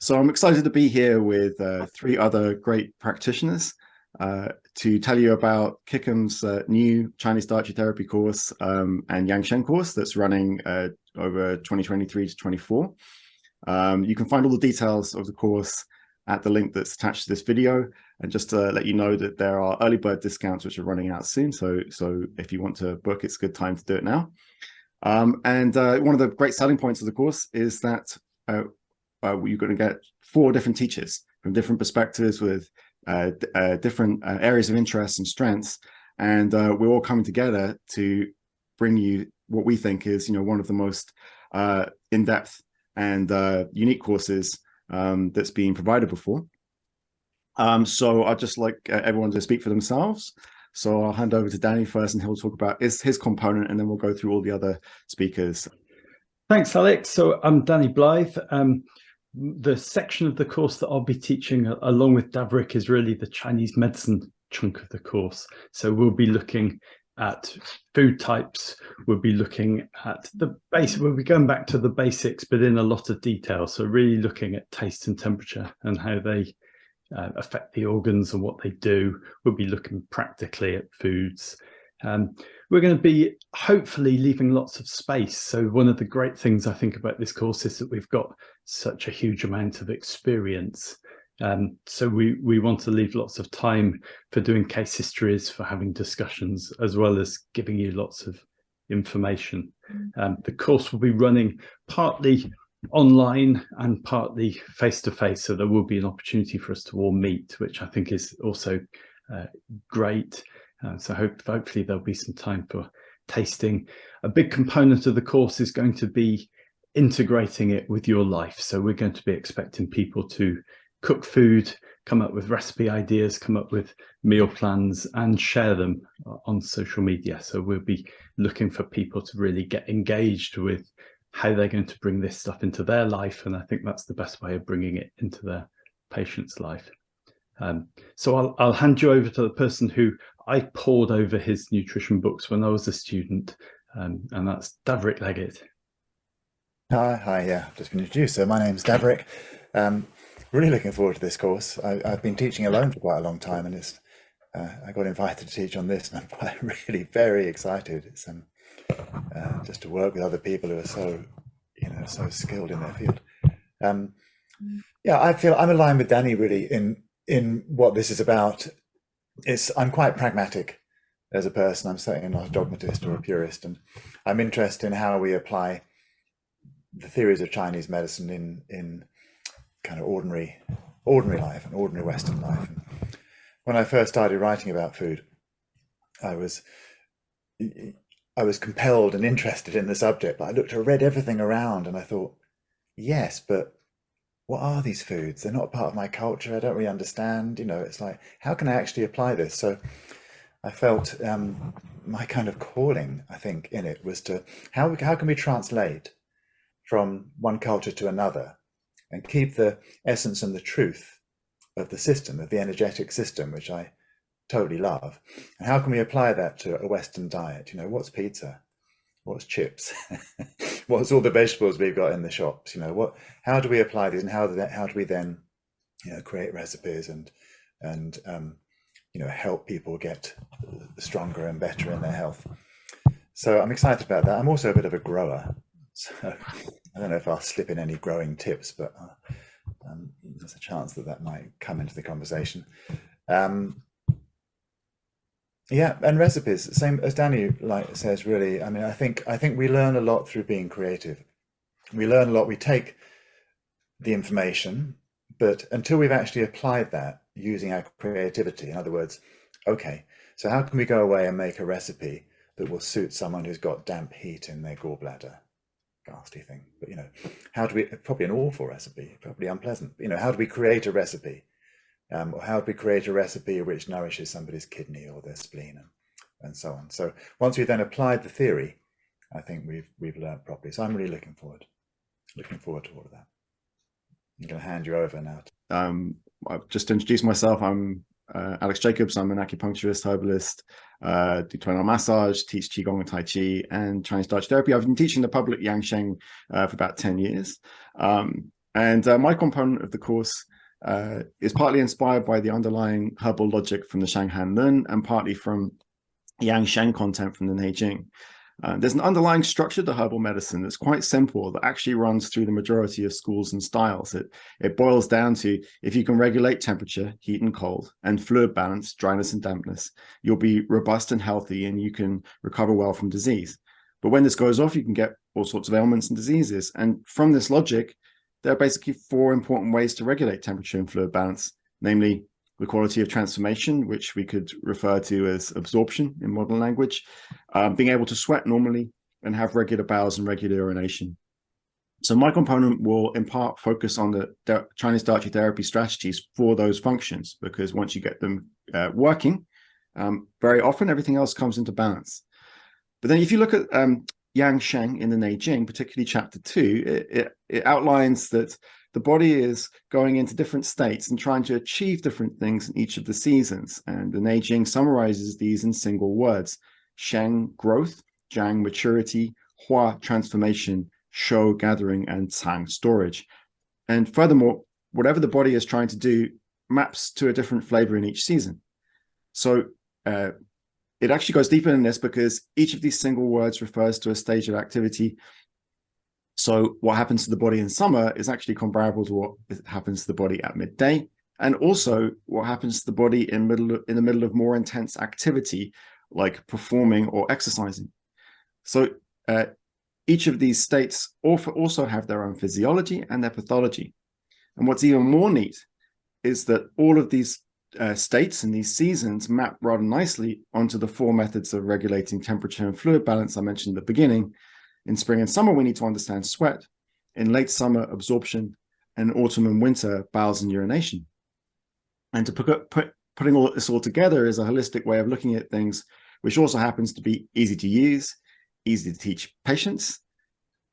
So I'm excited to be here with three other great practitioners to tell you about CICM's new Chinese dietary therapy course and Yang Sheng course that's running over 2023 to 24. You can find all the details of the course at the link that's attached to this video. And just to let you know that there are early bird discounts which are running out soon. So if you want to book, it's a good time to do it now. One of the great selling points of the course is that you're going to get 4 different teachers from different perspectives with different areas of interest and strengths. And we're all coming together to bring you what we think is, one of the most in-depth and unique courses that's been provided before. So I'd just like everyone to speak for themselves. So I'll hand over to Danny first, and he'll talk about his component, and then we'll go through all the other speakers. Thanks, Alex. So I'm Danny Blyth. The section of the course that I'll be teaching along with Daverick is really the Chinese medicine chunk of the course. So we'll be looking at food types, we'll be looking at the basic, we'll be going back to the basics, but in a lot of detail. So really looking at taste and temperature and how they affect the organs and what they do. We'll be looking practically at foods. We're going to be hopefully leaving lots of space. So one of the great things I think about this course is that we've got such a huge amount of experience. So we want to leave lots of time for doing case histories, for having discussions, as well as giving you lots of information. The course will be running partly online and partly face-to-face, so there will be an opportunity for us to all meet, which I think is also great. So hopefully there'll be some time for tasting. A big component of the course is going to be integrating it with your life. So we're going to be expecting people to cook food, come up with recipe ideas, come up with meal plans, and share them on social media. So we'll be looking for people to really get engaged with how they're going to bring this stuff into their life. And I think that's the best way of bringing it into their patient's life. So I'll hand you over to the person who I pored over his nutrition books when I was a student, and that's Daverick Leggett. Hi, yeah, I've just been introduced. So my name's Daverick. Really looking forward to this course. I've been teaching alone for quite a long time, and it's I got invited to teach on this, and I'm really very excited. It's just to work with other people who are so skilled in their field. Yeah, I feel I'm aligned with Danny really in what this is about. I'm quite pragmatic as a person. I'm certainly not a dogmatist or a purist, and I'm interested in how we apply the theories of Chinese medicine in kind of ordinary life and ordinary Western life. And when I first started writing about food, I was compelled and interested in the subject, but I read everything around, and I thought, yes, but what are these foods? They're not part of my culture. I don't really understand. It's like, how can I actually apply this? So I felt my kind of calling, I think, in it was to how can we translate from one culture to another and keep the essence and the truth of the system, of the energetic system, which I totally love. And how can we apply that to a Western diet? What's pizza? What's chips? What's all the vegetables we've got in the shops? How do we apply these, and how do we then, create recipes and help people get stronger and better in their health? So I'm excited about that. I'm also a bit of a grower, so I don't know if I'll slip in any growing tips, but there's a chance that might come into the conversation. Yeah, and recipes, same as Danny says, really. I mean, I think we learn a lot through being creative. We learn a lot, we take the information, but until we've actually applied that using our creativity, in other words, okay, so how can we go away and make a recipe that will suit someone who's got damp heat in their gallbladder? Ghastly thing, but how do we, probably an awful recipe, probably unpleasant, how do we create a recipe? Or how do we create a recipe which nourishes somebody's kidney or their spleen and so on? So once we've then applied the theory, I think we've learned properly. So I'm really looking forward to all of that. I'm going to hand you over now. Just to introduce myself, I'm Alex Jacobs. I'm an acupuncturist, herbalist, do tonal massage, teach Qigong and Tai Chi, and Chinese dietary therapy. I've been teaching the public Yang Sheng for about 10 years. And my component of the course is partly inspired by the underlying herbal logic from the Shanghan Lun and partly from Yang Sheng content from the Neijing. There's an underlying structure to herbal medicine that's quite simple, that actually runs through the majority of schools and styles. It boils down to, if you can regulate temperature, heat and cold, and fluid balance, dryness and dampness, you'll be robust and healthy, and you can recover well from disease. But when this goes off, you can get all sorts of ailments and diseases. And from this logic, there are basically 4 important ways to regulate temperature and fluid balance, namely the quality of transformation, which we could refer to as absorption in modern language, being able to sweat normally, and have regular bowels and regular urination. So my component will in part focus on the Chinese dietary therapy strategies for those functions, because once you get them working, very often everything else comes into balance. But then if you look at Yang Sheng in the Neijing, particularly chapter 2, it outlines that the body is going into different states and trying to achieve different things in each of the seasons. And the Neijing summarizes these in single words: Sheng, growth; Jiang, maturity; Hua, transformation; Shou, gathering; and Cang, storage. And furthermore, whatever the body is trying to do maps to a different flavor in each season. So it actually goes deeper than this, because each of these single words refers to a stage of activity. So what happens to the body in summer is actually comparable to what happens to the body at midday, and also what happens to the body in the middle of more intense activity, like performing or exercising. So each of these states also have their own physiology and their pathology. And what's even more neat is that all of these states and these seasons map rather nicely onto the 4 methods of regulating temperature and fluid balance I mentioned at the beginning. In spring and summer, we need to understand sweat. In late summer, absorption. And autumn and winter, bowels and urination. And to putting all this all together is a holistic way of looking at things, which also happens to be easy to use, easy to teach patients,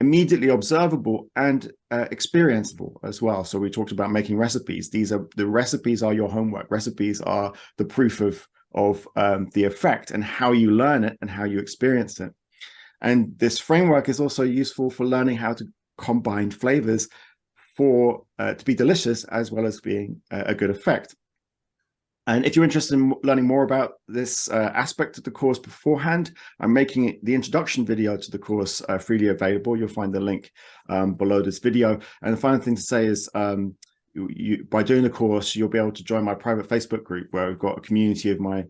immediately observable, and experienceable as well. So we talked about making recipes. The recipes are your homework. Recipes are the proof of the effect and how you learn it and how you experience it. And this framework is also useful for learning how to combine flavors to be delicious, as well as being a good effect. And if you're interested in learning more about this aspect of the course beforehand, I'm making the introduction video to the course freely available. You'll find the link below this video. And the final thing to say is, by doing the course, you'll be able to join my private Facebook group, where we've got a community of my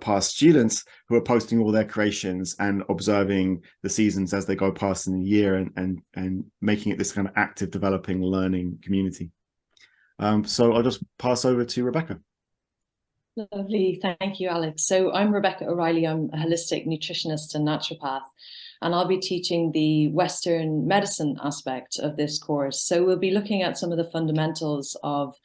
past students who are posting all their creations and observing the seasons as they go past in the year, and making it this kind of active, developing, learning community. So I'll just pass over to Rebecca. Lovely. Thank you, Alex. So I'm Rebecca O'Reilly. I'm a holistic nutritionist and naturopath, and I'll be teaching the Western medicine aspect of this course. So we'll be looking at some of the fundamentals of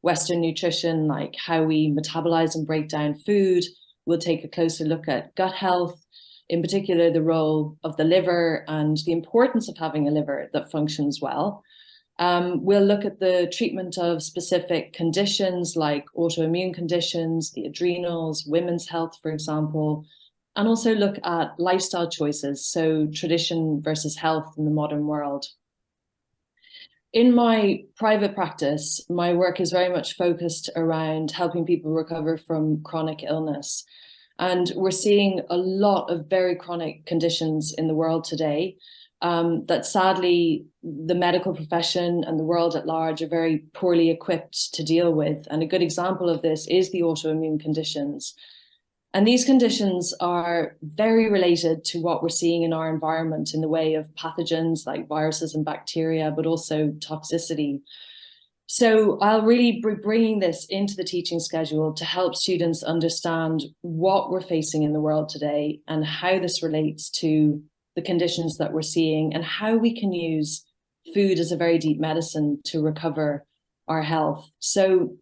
Western nutrition, like how we metabolize and break down food. We'll take a closer look at gut health, in particular the role of the liver and the importance of having a liver that functions well. We'll look at the treatment of specific conditions like autoimmune conditions, the adrenals, women's health, for example, and also look at lifestyle choices, so tradition versus health in the modern world. In my private practice, my work is very much focused around helping people recover from chronic illness. And we're seeing a lot of very chronic conditions in the world today that sadly the medical profession and the world at large are very poorly equipped to deal with. And a good example of this is the autoimmune conditions. And these conditions are very related to what we're seeing in our environment in the way of pathogens like viruses and bacteria, but also toxicity. So I'll really be bringing this into the teaching schedule to help students understand what we're facing in the world today and how this relates to the conditions that we're seeing, and how we can use food as a very deep medicine to recover our health. So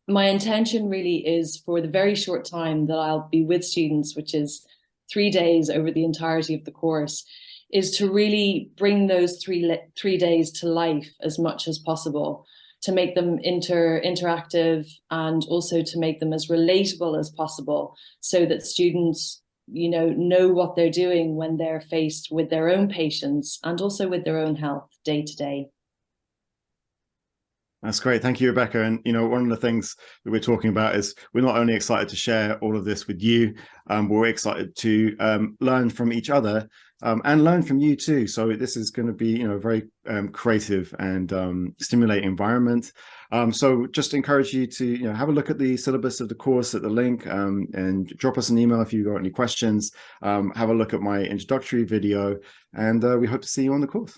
my intention really is, for the very short time that I'll be with students, which is 3 days over the entirety of the course, is to really bring those three days to life as much as possible, to make them interactive, and also to make them as relatable as possible, so that students know what they're doing when they're faced with their own patients and also with their own health day to day. That's great. Thank you, Rebecca. And, one of the things that we're talking about is we're not only excited to share all of this with you, but we're excited to learn from each other and learn from you too. So this is going to be, a very creative and stimulating environment. So just encourage you to, have a look at the syllabus of the course at the link and drop us an email if you've got any questions. Have a look at my introductory video, and we hope to see you on the course.